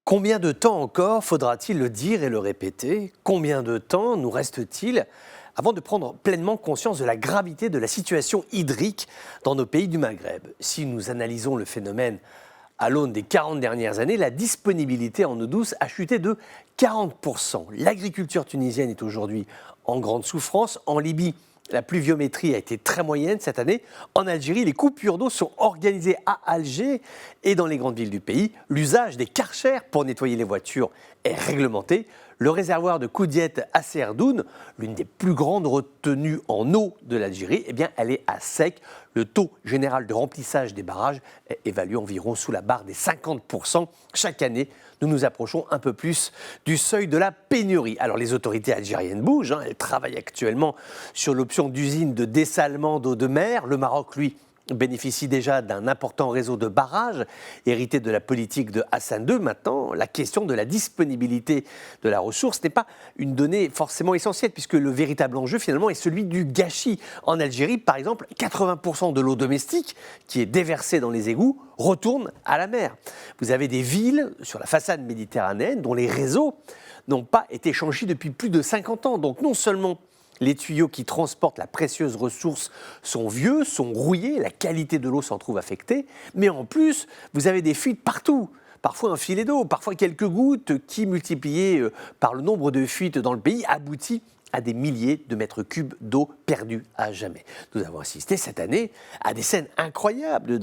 Combien de temps encore faudra-t-il le dire et le répéter? Combien de temps nous reste-t-il avant de prendre pleinement conscience de la gravité de la situation hydrique dans nos pays du Maghreb? Si nous analysons le phénomène à l'aune des 40 dernières années, la disponibilité en eau douce a chuté de 40%. L'agriculture tunisienne est aujourd'hui en grande souffrance. En Libye, la pluviométrie a été très moyenne cette année. En Algérie, les coupures d'eau sont organisées à Alger et dans les grandes villes du pays. L'usage des karchers pour nettoyer les voitures est réglementé. Le réservoir de Koudiet à Serdoune, l'une des plus grandes retenues en eau de l'Algérie, eh bien, elle est à sec. Le taux général de remplissage des barrages est évalué environ sous la barre des 50%. Chaque année, nous nous approchons un peu plus du seuil de la pénurie. Alors les autorités algériennes bougent, elles travaillent actuellement sur l'option d'usine de dessalement d'eau de mer. Le Maroc, lui, bénéficie déjà d'un important réseau de barrages hérité de la politique de Hassan II. Maintenant, la question de la disponibilité de la ressource n'est pas une donnée forcément essentielle puisque le véritable enjeu finalement est celui du gâchis. En Algérie, par exemple, 80% de l'eau domestique qui est déversée dans les égouts retourne à la mer. Vous avez des villes sur la façade méditerranéenne dont les réseaux n'ont pas été changés depuis plus de 50 ans. Donc non seulement les tuyaux qui transportent la précieuse ressource sont vieux, sont rouillés, la qualité de l'eau s'en trouve affectée, mais en plus, vous avez des fuites partout. Parfois un filet d'eau, parfois quelques gouttes qui, multipliées par le nombre de fuites dans le pays, aboutit à des milliers de mètres cubes d'eau perdus à jamais. Nous avons assisté cette année à des scènes incroyables.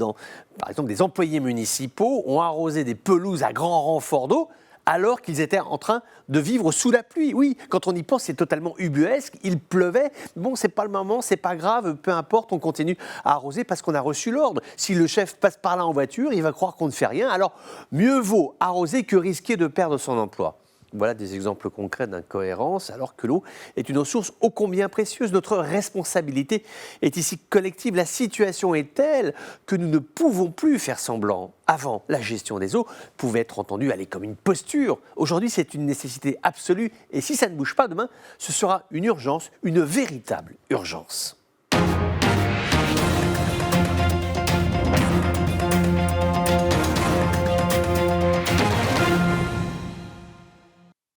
Par exemple, des employés municipaux ont arrosé des pelouses à grand renfort d'eau, alors qu'ils étaient en train de vivre sous la pluie. Oui, quand on y pense, c'est totalement ubuesque. Il pleuvait. Bon, c'est pas le moment, c'est pas grave, peu importe, on continue à arroser parce qu'on a reçu l'ordre. Si le chef passe par là en voiture, il va croire qu'on ne fait rien. Alors, mieux vaut arroser que risquer de perdre son emploi. Voilà des exemples concrets d'incohérence, alors que l'eau est une ressource ô combien précieuse. Notre responsabilité est ici collective. La situation est telle que nous ne pouvons plus faire semblant. Avant, la gestion des eaux pouvait être entendue aller comme une posture. Aujourd'hui, c'est une nécessité absolue. Et si ça ne bouge pas demain, ce sera une urgence, une véritable urgence.